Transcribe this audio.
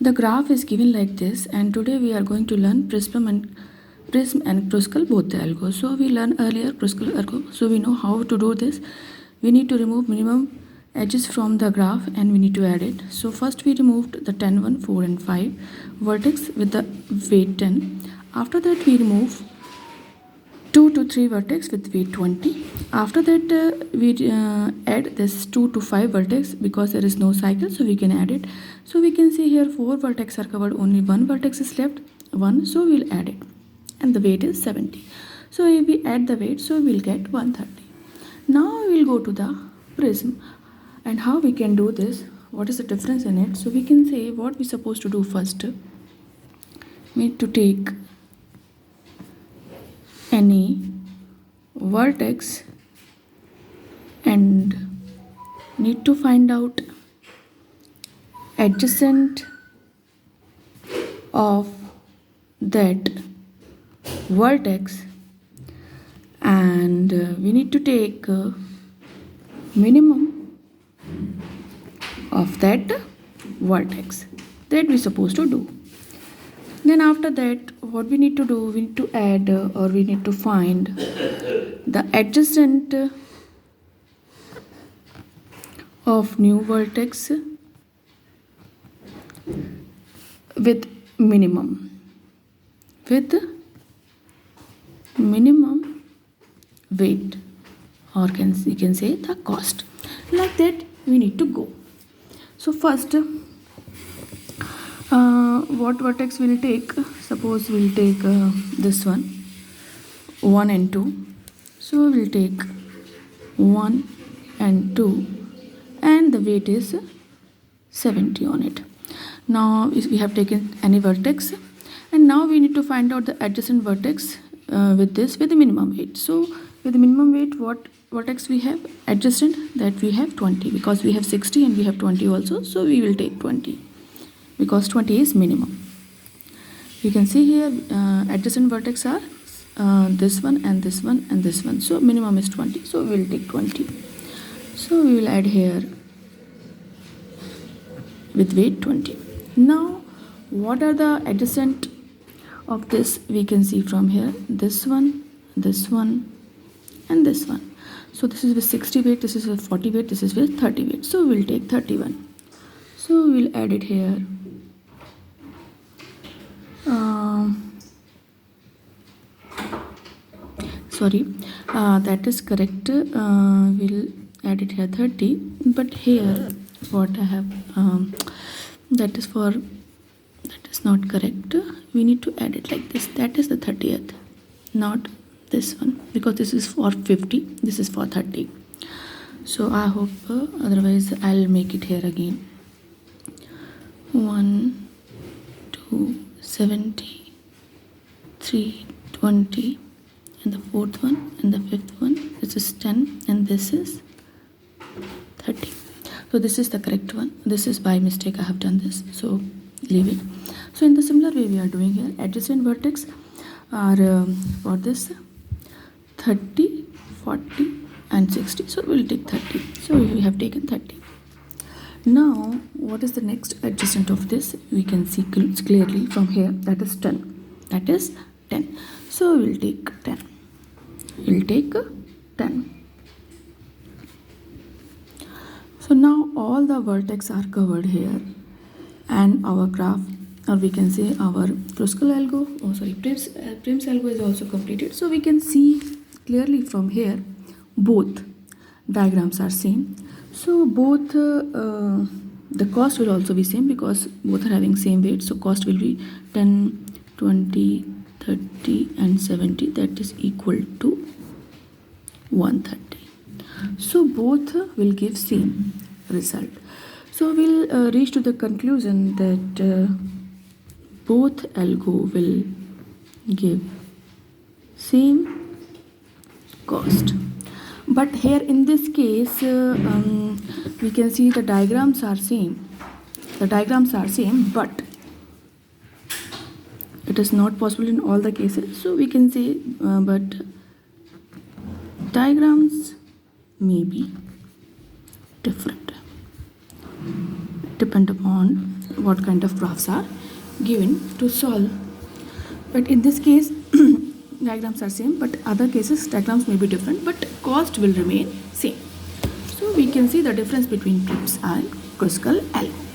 The graph is given like this, and today we are going to learn Prism and Kruskal, both the algo. So we learned earlier Kruskal algo, so we know how to do this. We need to remove minimum edges from the graph and we need to add it. So first we removed the 10, 1, 4 and 5 vertex with the weight 10. After that we remove 2 to 3 vertex with weight 20. After that we add this 2 to 5 vertex because there is no cycle, so we can add it. So we can see here 4 vertex are covered, only 1 vertex is left, 1, so we'll add it. And the weight is 70. So if we add the weight, so we'll get 130. Now we'll go to the prism and how we can do this, what is the difference in it. So we can say what we're supposed to do first. We need to take any vertex and need to find out adjacent of that vertex, and we need to take minimum of that vertex. That we're supposed to do. Then after that, what we need to do, we need to add or we need to find the adjacent of new vertex with minimum weight, or you can say the cost. Like that we need to go. So first what vertex we'll take, suppose we'll take this one 1 and 2. So we'll take 1 and 2 and the weight is 70 on it. Now we have taken any vertex and now we need to find out the adjacent vertex with the minimum weight. So with the minimum weight, what vertex we have adjacent, that we have 20, because we have 60 and we have 20 also, so we will take 20 because 20 is minimum. You can see here adjacent vertex are this one and this one and this one, so minimum is 20, so we will take 20. So we will add here with weight 20. Now what are the adjacent of this? We can see from here this one and this one. So this is with 60 weight, this is with 40 weight, this is with 30 weight, so we'll take 31. So we'll add it here. That is correct. We'll add it here 30, but here what I have that is not correct. We need to add it like this. That is the 30th, not this one, because this is for 50, this is for 30. So I hope otherwise I'll make it here again. 1, 2, 70, 3, 20, and the fourth one and the fifth one. This is 10 and this is 30. So this is the correct one. This is by mistake I have done this, so leave it. So in the similar way we are doing here, adjacent vertex are for this 30, 40 and 60, so we'll take 30. So we have taken 30. Now what is the next adjacent of this? We can see clearly from here, that is 10. That is 10. So we'll take 10. We'll take 10. So now all the vertex are covered here, and our graph, or we can say our Kruskal algo, Prim's algo is also completed. So we can see clearly from here both diagrams are same. So both the cost will also be same because both are having same weight. So cost will be 10, 20, 30 and 70, that is equal to 130. So both will give same result. So we'll reach to the conclusion that both algo will give same cost. But here in this case we can see the diagrams are same. The diagrams are same, but it is not possible in all the cases. So we can say but diagrams may be different, depend upon what kind of graphs are given to solve. But in this case, diagrams are same, but other cases diagrams may be different, but cost will remain same. So we can see the difference between Prim's and Kruskal algo.